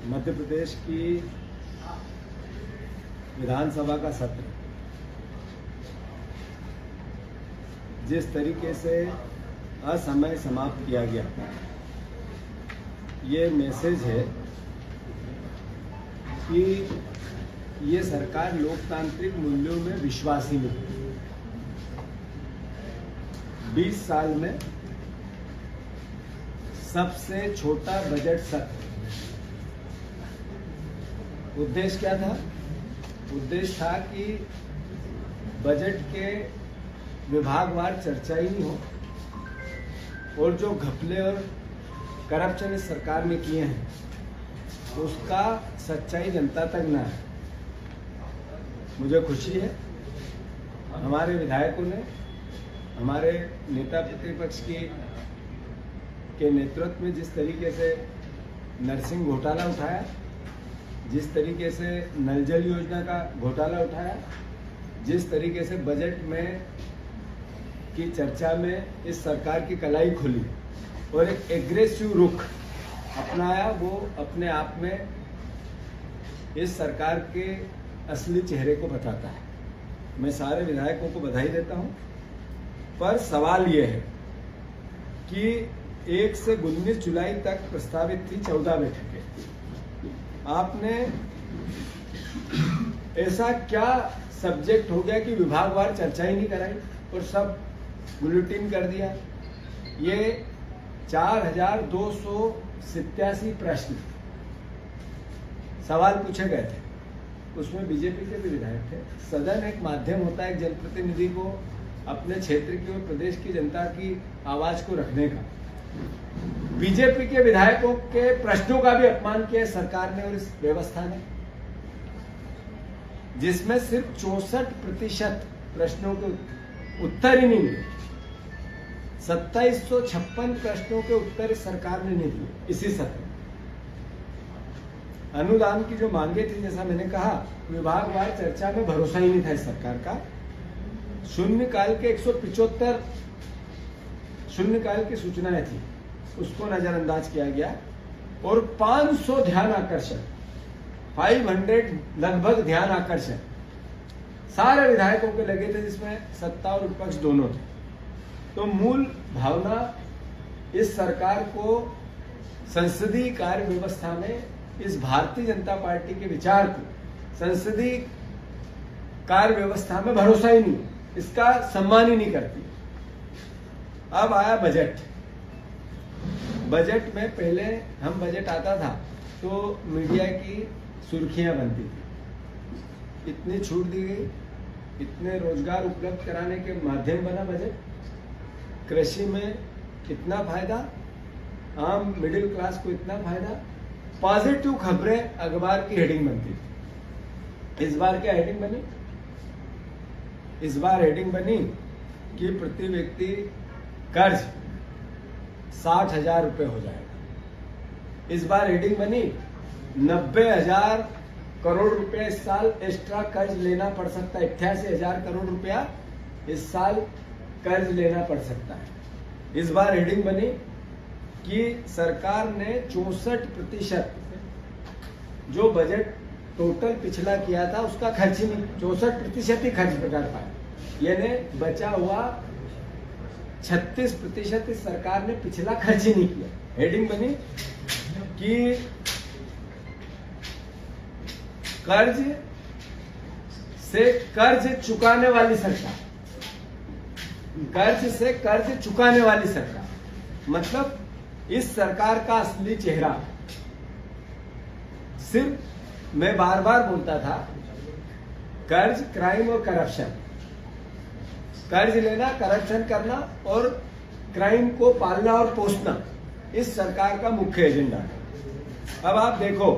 मध्य प्रदेश की विधानसभा का सत्र जिस तरीके से असमय समाप्त किया गया, ये मैसेज है कि ये सरकार लोकतांत्रिक मूल्यों में विश्वास ही नहीं। 20 साल में सबसे छोटा बजट सत्र। उद्देश्य क्या था? उद्देश्य था कि बजट के विभागवार चर्चा ही नहीं हो और जो घपले और करप्शन इस सरकार में किए हैं उसका सच्चाई जनता तक ना है। मुझे खुशी है हमारे विधायकों ने हमारे नेता प्रतिपक्ष के नेतृत्व में जिस तरीके से नरसिंह घोटाला उठाया, जिस तरीके से नल जल योजना का घोटाला उठाया, जिस तरीके से बजट में की चर्चा में इस सरकार की कलाई खुली और एक एग्रेसिव रुख अपनाया, वो अपने आप में इस सरकार के असली चेहरे को बताता है। मैं सारे विधायकों को बधाई देता हूं, पर सवाल ये है कि 1 से 19 जुलाई तक प्रस्तावित थी 14 बैठकें। आपने ऐसा क्या सब्जेक्ट हो गया कि विभागवार चर्चा ही नहीं कराई और सब बुलेटिन कर दिया? ये 4287 प्रश्न सवाल पूछे गए थे, उसमें बीजेपी के भी विधायक थे। सदन एक माध्यम होता है एक जनप्रतिनिधि को अपने क्षेत्र की और प्रदेश की जनता की आवाज को रखने का। बीजेपी के विधायकों के प्रश्नों का भी अपमान किया सरकार ने और इस व्यवस्था ने, जिसमें सिर्फ 64% प्रश्नों के उत्तर ही नहीं मिले। 2756 प्रश्नों के उत्तर इस सरकार ने नहीं दिए इसी सत्र में। अनुदान की जो मांगे थी, जैसा मैंने कहा, विभागवार चर्चा में भरोसा ही नहीं था इस सरकार का। शून्यकाल के 175 शून्यकाल की सूचनाएं थी, उसको नजरअंदाज किया गया और 500 ध्यान आकर्षण, 500 लगभग ध्यान आकर्षण सारे विधायकों के लगे थे, जिसमें सत्ता और विपक्ष दोनों थे। तो मूल भावना इस सरकार को संसदीय कार्य व्यवस्था में, इस भारतीय जनता पार्टी के विचार को संसदीय कार्य व्यवस्था में भरोसा ही नहीं, इसका सम्मान ही नहीं करती। अब आया बजट। बजट में पहले हम बजट आता था तो मीडिया की सुर्खियां बनती थी, इतनी छूट दी गई, इतने रोजगार उपलब्ध कराने के माध्यम बना बजट, कृषि में इतना फायदा, आम मिडिल क्लास को इतना फायदा, पॉजिटिव खबरें अखबार की हेडिंग बनती थी। इस बार क्या हेडिंग बनी? इस बार हेडिंग बनी कि प्रति व्यक्ति कर्ज 60,000 रुपए हो जाएगा। इस बार हेडिंग बनी 90,000 करोड़ रुपया इस साल एक्स्ट्रा कर्ज लेना पड़ सकता है। 88,000 करोड़ रुपया इस साल कर्ज लेना पड़ सकता है। इस बार हेडिंग बनी कि सरकार ने 64% जो बजट टोटल पिछला किया था उसका खर्च ही नहीं, 64% ही खर्च कर पाया, यानी बचा हुआ 36% इस सरकार ने पिछला खर्च ही नहीं किया। हेडिंग बनी कि कर्ज से कर्ज चुकाने वाली सरकार, कर्ज से कर्ज चुकाने वाली सरकार, मतलब इस सरकार का असली चेहरा। सिर्फ मैं बार बार बोलता था, कर्ज, क्राइम और करप्शन, कर्ज लेना, करप्शन करना और क्राइम को पालना और पोषना इस सरकार का मुख्य एजेंडा है। अब आप देखो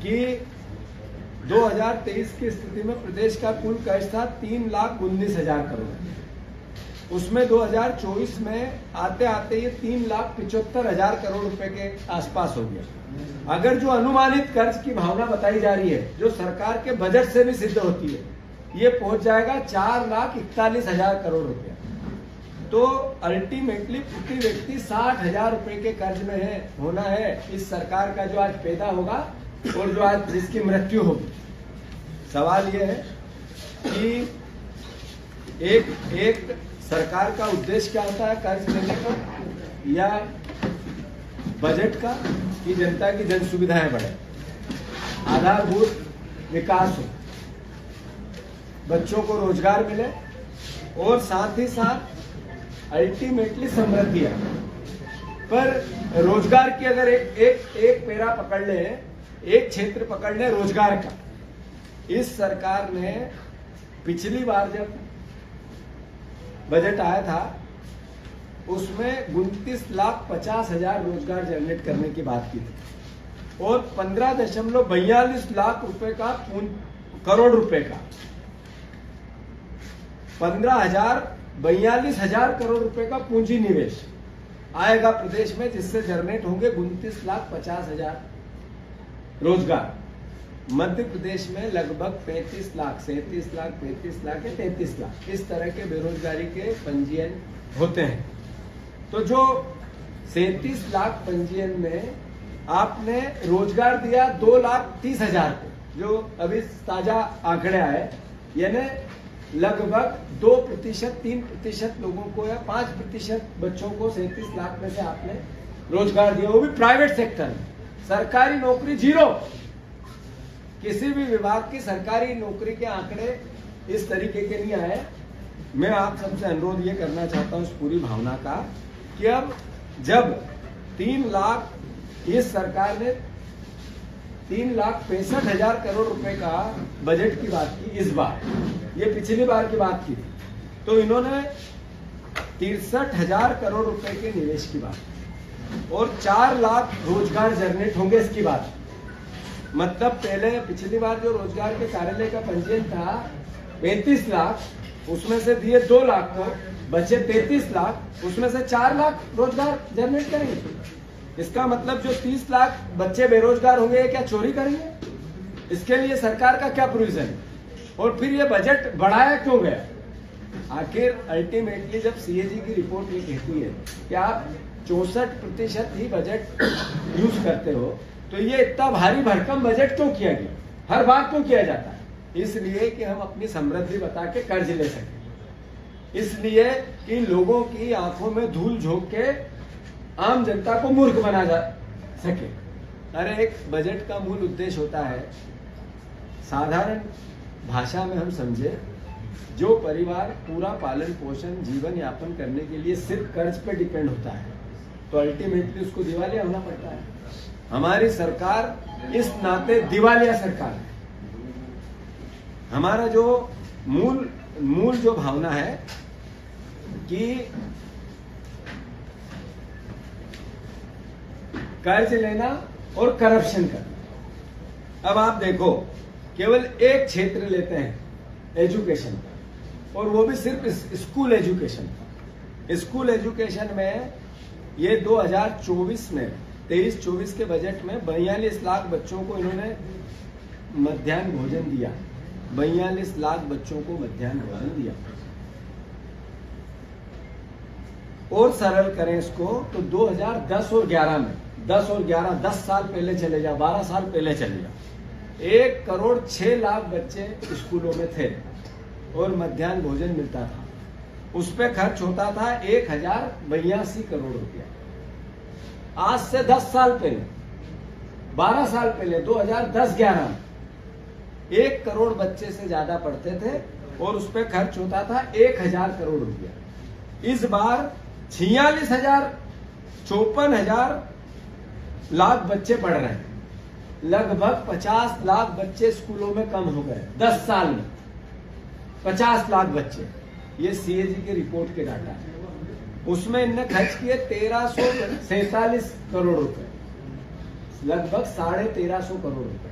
कि 2023 की स्थिति में प्रदेश का कुल कर्ज था 3,19,000 करोड़, उसमें 2024 में आते आते ये 3,75,000 करोड़ रुपए के आसपास हो गया। अगर जो अनुमानित कर्ज की भावना बताई जा रही है, जो सरकार के बजट से भी सिद्ध होती है, ये पहुंच जाएगा 4,41,000 करोड़ रुपया। तो अल्टीमेटली प्रति व्यक्ति 60,000 रुपए के कर्ज में होना है इस सरकार का जो आज पैदा होगा और जो आज जिसकी मृत्यु होगी। सवाल यह है कि एक सरकार का उद्देश्य क्या होता है कर्ज लेने का या बजट का, कि जनता की जन सुविधाएं बढ़े, आधारभूत विकास हो, बच्चों को रोजगार मिले और साथ ही साथ अल्टीमेटली समृद्धि आए। पर रोजगार की अगर एक पेरा पकड़ ले, एक क्षेत्र पकड़ ले रोजगार का, इस सरकार ने पिछली बार जब बजट आया था उसमें 29,50,000 रोजगार जनरेट करने की बात की थी और 15.42 लाख रुपए का करोड़ रुपए का 42,000 करोड़ रुपए का पूंजी निवेश आएगा प्रदेश में, जिससे जनरेट होंगे 29,50,000 रोजगार। मध्य प्रदेश में लगभग 35 लाख, 37 लाख, 35 लाख या 33 लाख इस तरह के बेरोजगारी के पंजीयन होते हैं। तो जो 37 लाख पंजीयन में आपने रोजगार दिया 2,30,000 को, जो अभी ताजा आंकड़े आए, यानी लगभग 2%, 3% लोगों को या 5% बच्चों को 37 लाख में से आपने रोजगार दिया, वो भी प्राइवेट सेक्टर में। सरकारी नौकरी जीरो, किसी भी विभाग की सरकारी नौकरी के आंकड़े इस तरीके के नहीं आए। मैं आप सबसे अनुरोध ये करना चाहता हूं इस पूरी भावना का कि अब जब 3 लाख, इस सरकार ने 3,65,000 करोड़ रुपए का बजट की बात की इस बार, ये पिछली बार की बात की थी, तो इन्होंने 63,000 करोड़ रुपए के निवेश की बात और 4 लाख रोजगार जनरेट होंगे इसकी बात। मतलब पहले पिछली बार जो रोजगार के कार्यालय का पंजीयन था 35 लाख, उसमें से दिए 2 लाख को, बचे 33 लाख, उसमें से 4 लाख रोजगार जनरेट करेंगे। इसका मतलब जो 30 लाख बच्चे बेरोजगार होंगे क्या चोरी करेंगे? इसके लिए सरकार का क्या प्रोविजन है? और फिर ये बजट बढ़ाया क्यों गया? आखिर अल्टीमेटली जब सीएजी की रिपोर्ट ये कहती है कि आप 64% ही बजट यूज करते हो, तो ये इतना भारी भरकम बजट क्यों किया गया? हर बार क्यों किया जाता है? इसलिए कि हम अपनी समृद्धि बता के कर्ज ले सकें, इसलिए कि लोगों की आंखों में धूल झोंक के आम जनता को मूर्ख बना जा सके। अरे एक बजट का मूल उद्देश्य होता है, साधारण भाषा में हम समझे, जो परिवार पूरा पालन पोषण जीवन यापन करने के लिए सिर्फ कर्ज पे डिपेंड होता है, तो अल्टीमेटली उसको दिवालिया होना पड़ता है। हमारी सरकार इस नाते दिवालिया सरकार है। हमारा जो मूल जो भावना है कि कर्ज लेना और करप्शन करना। अब आप देखो, केवल एक क्षेत्र लेते हैं एजुकेशन का, और वो भी सिर्फ स्कूल एजुकेशन का। स्कूल एजुकेशन में ये 2024 में 23-24 के बजट में 42 लाख बच्चों को इन्होंने मध्याह्न भोजन दिया, 42 लाख बच्चों को मध्याह्न भोजन दिया। और सरल करें इसको तो 2010 और 11 में, 10 और 11, 10 साल पहले चले जाओ, 12 साल पहले चले जाओ, 1,06,00,000 बच्चे स्कूलों में थे और मध्याह्न भोजन मिलता था। उस पर खर्च होता था 1,082 करोड़ रुपया। आज से 10 साल पहले, 12 साल पहले 2010-11 में 1 करोड़ बच्चे से ज्यादा पढ़ते थे और उस पर खर्च होता था 1,000 करोड़ रुपया। इस बार 46,000, 54,000 लाख बच्चे पढ़ रहे हैं, लगभग 50 लाख बच्चे स्कूलों में कम हो गए 10 साल में, 50 लाख बच्चे। ये सीएजी की रिपोर्ट के डाटा है। उसमें इनने खर्च किए 1,347 करोड़ रुपए, लगभग 1,350 करोड़ रुपए।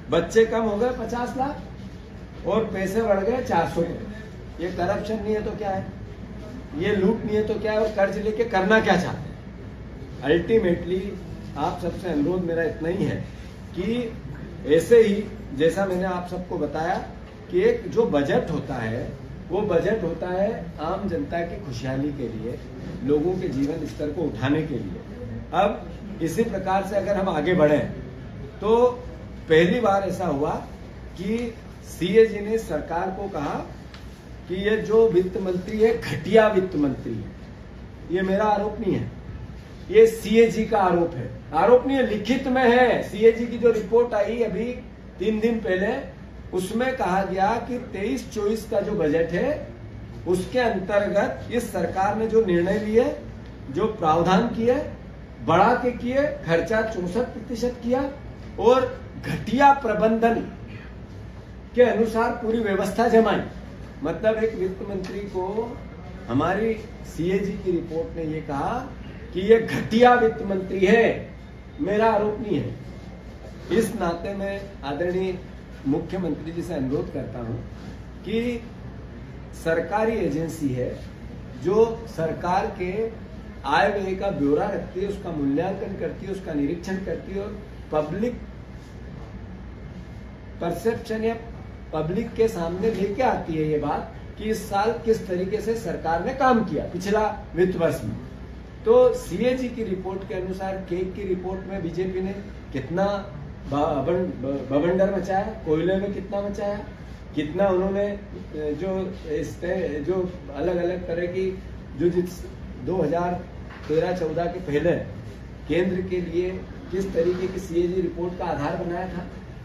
बच्चे कम हो गए 50 लाख और पैसे बढ़ गए 400 करोड़। ये करप्शन नहीं है तो क्या है? ये लूट नहीं है तो क्या है? और कर्ज लेके करना क्या चाहते हैं? अल्टीमेटली आप सबसे अनुरोध मेरा इतना ही है कि ऐसे ही जैसा मैंने आप सबको बताया कि एक जो बजट होता है वो बजट होता है आम जनता की खुशहाली के लिए, लोगों के जीवन स्तर को उठाने के लिए। अब इसी प्रकार से अगर हम आगे बढ़ें तो पहली बार ऐसा हुआ कि सीएजी ने सरकार को कहा कि ये जो वित्त मंत्री है घटिया वित्त मंत्री है। ये मेरा आरोप नहीं है, ये सीएजी का आरोप है। आरोप नहीं है, लिखित में है। सीएजी की जो रिपोर्ट आई अभी 3 दिन पहले, उसमें कहा गया कि 23-24 का जो बजट है उसके अंतर्गत इस सरकार ने जो निर्णय लिए, जो प्रावधान किए, बढ़ा के किए, खर्चा 64% किया और घटिया प्रबंधन के अनुसार पूरी व्यवस्था जमाई। मतलब एक वित्त मंत्री को हमारी सीएजी की रिपोर्ट ने ये कहा कि ये घटिया वित्त मंत्री है। मेरा आरोप नहीं है। इस नाते मैं आदरणीय मुख्यमंत्री जी से अनुरोध करता हूं कि सरकारी एजेंसी है जो सरकार के आय व्यय का ब्यौरा रखती है, उसका मूल्यांकन करती है, उसका निरीक्षण करती है और पब्लिक परसेप्शन या पब्लिक के सामने लेके आती है ये बात कि इस साल किस तरीके से सरकार ने काम किया पिछला वित्त वर्ष में। तो सीएजी की रिपोर्ट के अनुसार केक की रिपोर्ट में बीजेपी ने कितना बवंडर मचाया, कोयले में कितना मचाया, कितना उन्होंने जो अलग अलग तरह की जो 2013-14 के पहले केंद्र के लिए किस तरीके की सीएजी रिपोर्ट का आधार बनाया था,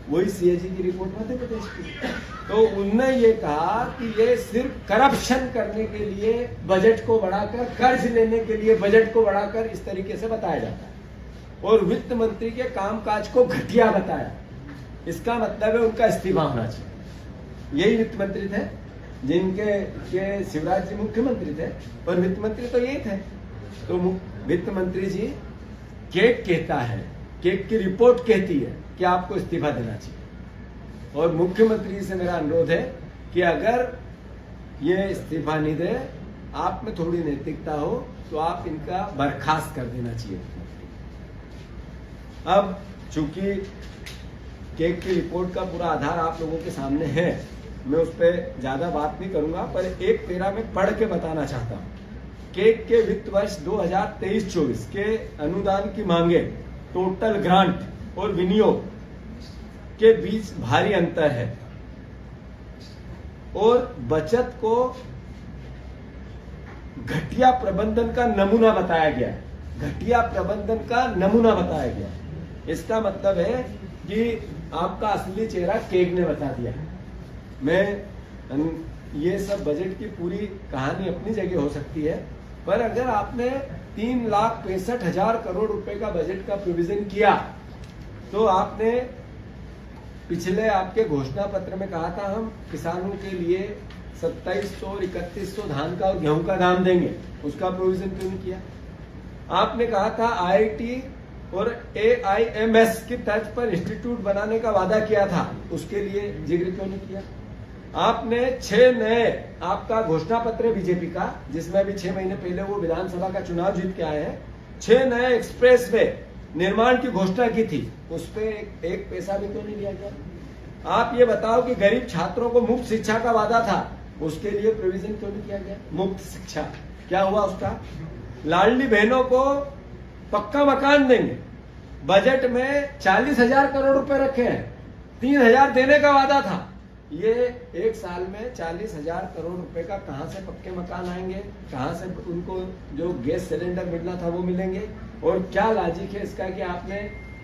वही सीएजी की रिपोर्ट मध्य प्रदेश की। तो उनने ये कहा कि ये सिर्फ करप्शन करने के लिए बजट को बढ़ाकर, कर्ज लेने के लिए बजट को बढ़ाकर इस तरीके से बताया जाता है और वित्त मंत्री के कामकाज को घटिया बताया। इसका मतलब है उनका इस्तीफा होना चाहिए। यही वित्त मंत्री थे जिनके शिवराज जी मुख्यमंत्री थे और वित्त मंत्री तो यही थे। तो वित्त मंत्री जी केक कहता है, केक की रिपोर्ट कहती है कि आपको इस्तीफा देना चाहिए। और मुख्यमंत्री से मेरा अनुरोध है कि अगर ये इस्तीफा नहीं दे, आप में थोड़ी नैतिकता हो तो आप इनका बर्खास्त कर देना चाहिए। अब चूंकि केक की रिपोर्ट का पूरा आधार आप लोगों के सामने है, मैं उस पर ज्यादा बात नहीं करूंगा, पर एक पेरा में पढ़ के बताना चाहता हूं। केक के वित्त वर्ष 2023-24 के अनुदान की मांगे, टोटल ग्रांट और विनियोग के बीच भारी अंतर है और बचत को घटिया प्रबंधन का नमूना बताया गया है। घटिया प्रबंधन का नमूना बताया गया। इसका मतलब है कि आपका असली चेहरा केक ने बता दिया। मैं ये सब बजट की पूरी कहानी अपनी जगह हो सकती है, पर अगर आपने 3,65,000 करोड़ रुपए का बजट का प्रोविजन किया तो आपने पिछले आपके घोषणा पत्र में कहा था हम किसानों के लिए 2700 और 3100 धान का और गेहूं का दाम देंगे, उसका प्रोविजन क्यों नहीं किया? आपने कहा था आईआईटी और एआईएमएस की तर्ज पर इंस्टीट्यूट बनाने का वादा किया था, उसके लिए जिक्र क्यों नहीं किया? आपने 6 नए, आपका घोषणा पत्र है बीजेपी का जिसमें अभी 6 महीने पहले वो विधानसभा का चुनाव जीत के आए हैं, 6 नए एक्सप्रेस वे निर्माण की घोषणा की थी, उस पे एक पैसा भी क्यों नहीं दिया गया? आप ये बताओ कि गरीब छात्रों को मुफ्त शिक्षा का वादा था, उसके लिए प्रोविजन क्यों नहीं किया गया? मुफ्त शिक्षा क्या हुआ उसका? लाडली बहनों को पक्का मकान देंगे, बजट में 40,000 करोड़ रुपए रखे हैं, 3,000 देने का वादा था। ये एक साल में 40,000 करोड़ रुपए का कहां से पक्के मकान आएंगे? कहां से उनको जो गैस सिलेंडर मिलना था वो मिलेंगे? और क्या लॉजिक है इसका कि आपने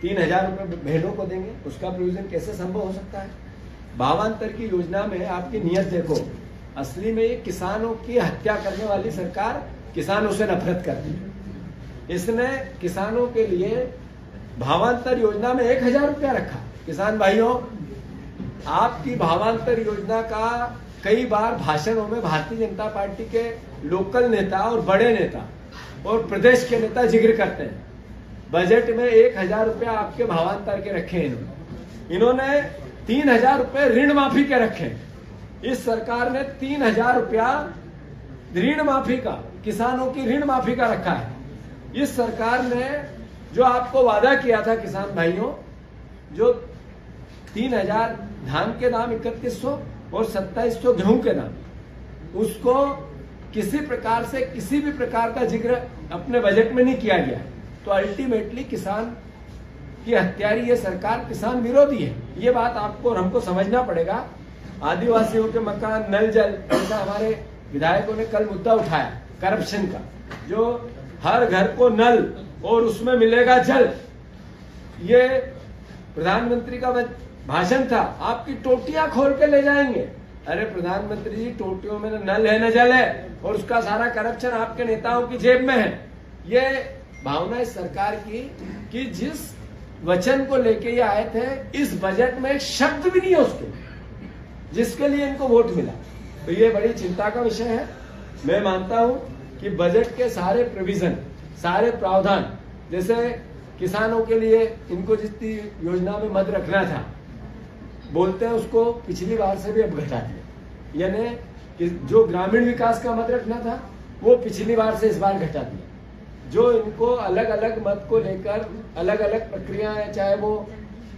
3,000 रुपए बहनों को देंगे? उसका प्रोविजन कैसे संभव हो सकता है? भावांतर की योजना में आपकी नियत देखो, असली में ये किसानों की हत्या करने वाली सरकार किसानों से नफरत करती है। इसने किसानों के लिए भावांतर योजना में 1,000 रुपया रखा। किसान भाइयों, आपकी भावांतर योजना का कई बार भाषणों में भारतीय जनता पार्टी के लोकल नेता और बड़े नेता और प्रदेश के नेता जिक्र करते हैं। बजट में 1,000 रुपया आपके भावांतर के रखे हैं। इन्होंने 3,000 रुपए ऋण माफी के रखे। इस सरकार ने 3,000 रुपया ऋण माफी का, किसानों की ऋण माफी का रखा है। इस सरकार ने जो आपको वादा किया था किसान भाइयों, जो 3,000 धान के दाम 3,100 और 2,700 गेहूं के दाम, उसको किसी प्रकार से किसी भी प्रकार का जिक्र अपने बजट में नहीं किया गया। तो अल्टीमेटली किसान की हत्यारी ये सरकार किसान विरोधी है। ये बात आपको और हमको समझना पड़ेगा। आदिवासियों के मकान, नल जल, ऐसा हमारे विधायकों ने कल मुद्दा उठाया करप्शन का, जो हर घर को नल और उसमें मिलेगा जल। ये प्रधानमंत्री का भाषण था, आपकी टोटियां खोल के ले जाएंगे। अरे प्रधानमंत्री जी, टोटियों में न नल है न जल है, और उसका सारा करप्शन आपके नेताओं की जेब में है। ये भावना इस सरकार की कि जिस वचन को लेके ये आए थे, इस बजट में एक शब्द भी नहीं है उसके, जिसके लिए इनको वोट मिला। तो ये बड़ी चिंता का विषय है। मैं मानता हूं कि बजट के सारे प्रोविजन, सारे प्रावधान, जैसे किसानों के लिए इनको जितनी योजना में मद रखना था, बोलते हैं उसको पिछली बार से भी अब घटा दिया। यानी कि जो ग्रामीण विकास का मद रखना था वो पिछली बार से इस बार घटा दिया। जो इनको अलग अलग मद को लेकर अलग अलग प्रक्रियाएं, चाहे वो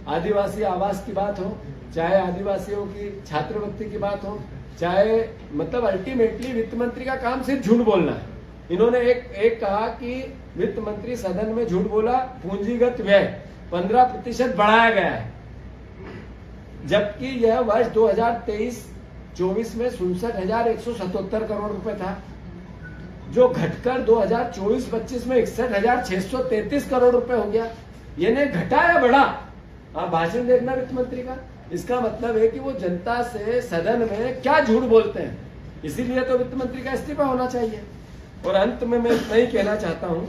आदिवासी आवास की बात हो, चाहे आदिवासियों की छात्रवृत्ति की बात हो, चाहे मतलब अल्टीमेटली वित्त मंत्री का काम सिर्फ झूठ बोलना है। इन्होंने एक कहा कि वित्त मंत्री सदन में झूठ बोला, पूंजीगत व्यय 15% बढ़ाया गया है, जबकि यह वर्ष 2023-24 में 67,177 करोड़ रुपए था, जो घटकर 2024-25 में 61,633 करोड़ रुपए हो गया। यानी घटाया बढ़ा। आप भाषण देखना वित्त मंत्री का, इसका मतलब है कि वो जनता से सदन में क्या झूठ बोलते हैं। इसीलिए तो वित्त मंत्री का इस्तीफा होना चाहिए। और अंत में मैं इतना ही कहना चाहता हूं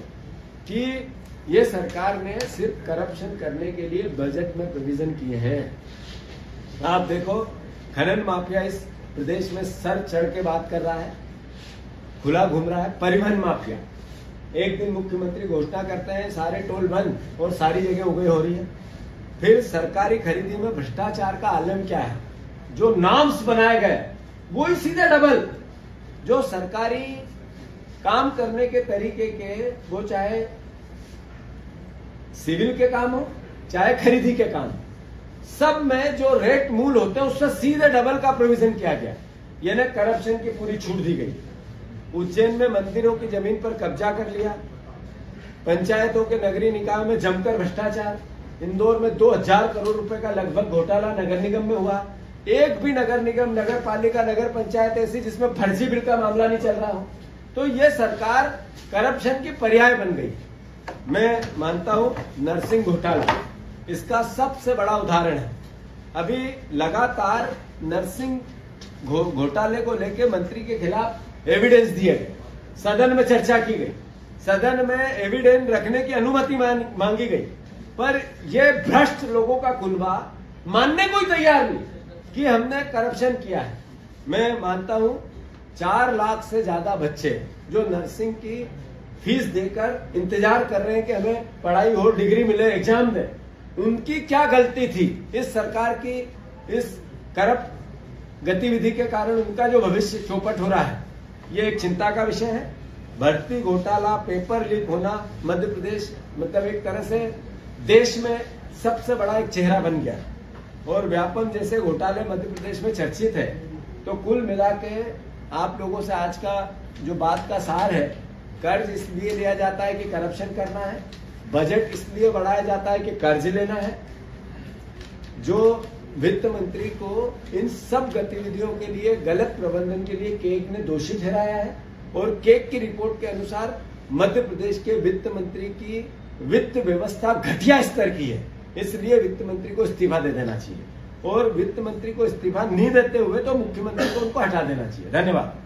कि ये सरकार ने सिर्फ करप्शन करने के लिए बजट में प्रोविजन किए हैं। आप देखो, खनन माफिया इस प्रदेश में सर चढ़ के बात कर रहा है, खुला घूम रहा है। परिवहन माफिया, एक दिन मुख्यमंत्री घोषणा करते हैं सारे टोल बंद और सारी जगह उगई हो रही है। फिर सरकारी खरीदी में भ्रष्टाचार का आलम क्या है? जो नॉर्म्स बनाए गए वो ही सीधे डबल। जो सरकारी काम करने के तरीके के, वो चाहे सिविल के काम हो चाहे खरीदी के काम, सब में जो रेट मूल होते हैं उससे सीधे डबल का प्रोविजन किया गया। यानी करप्शन की पूरी छूट दी गई। उज्जैन में मंदिरों की जमीन पर कब्जा कर लिया, पंचायतों के नगरीय निकाय में जमकर भ्रष्टाचार, इंदौर में 2000 करोड़ रुपए का लगभग घोटाला नगर निगम में हुआ। एक भी नगर निगम, नगर पालिका, नगर पंचायत ऐसी जिसमें फर्जी बिल का मामला नहीं चल रहा हो। तो ये सरकार करप्शन की पर्याय बन गई। मैं मानता हूं नर्सिंग घोटाला इसका सबसे बड़ा उदाहरण है। अभी लगातार नर्सिंग घोटाले को लेकर मंत्री के खिलाफ एविडेंस दिए गए, सदन में चर्चा की गई, सदन में एविडेंस रखने की अनुमति मांगी गई, पर ये भ्रष्ट लोगों का कुनबा मानने को ही तैयार नहीं कि हमने करप्शन किया है। मैं मानता हूं 4 लाख से ज्यादा बच्चे जो नर्सिंग की फीस देकर इंतजार कर रहे हैं कि हमें पढ़ाई हो, डिग्री मिले, एग्जाम दें, उनकी क्या गलती थी? इस सरकार की इस करप्ट गतिविधि के कारण उनका जो भविष्य चौपट हो रहा है, ये एक चिंता का विषय है। भर्ती घोटाला, पेपर लीक होना, मध्य प्रदेश मतलब एक तरह से देश में सबसे बड़ा एक चेहरा बन गया, और व्यापम जैसे घोटाले मध्य प्रदेश में चर्चित है। तो कुल मिला के आप लोगों से आज का जो बात का सार है, कर्ज इसलिए लिया जाता है कि करप्शन करना है, बजट इसलिए बढ़ाया जाता है कि कर्ज लेना है। जो वित्त मंत्री को इन सब गतिविधियों के लिए, गलत प्रबंधन के लिए केक ने दोषी ठहराया है, और केक की रिपोर्ट के अनुसार मध्य प्रदेश के वित्त मंत्री की वित्त व्यवस्था घटिया स्तर की है। इसलिए वित्त मंत्री को इस्तीफा दे देना चाहिए, और वित्त मंत्री को इस्तीफा नहीं देते हुए तो मुख्यमंत्री को उनको हटा देना चाहिए। धन्यवाद।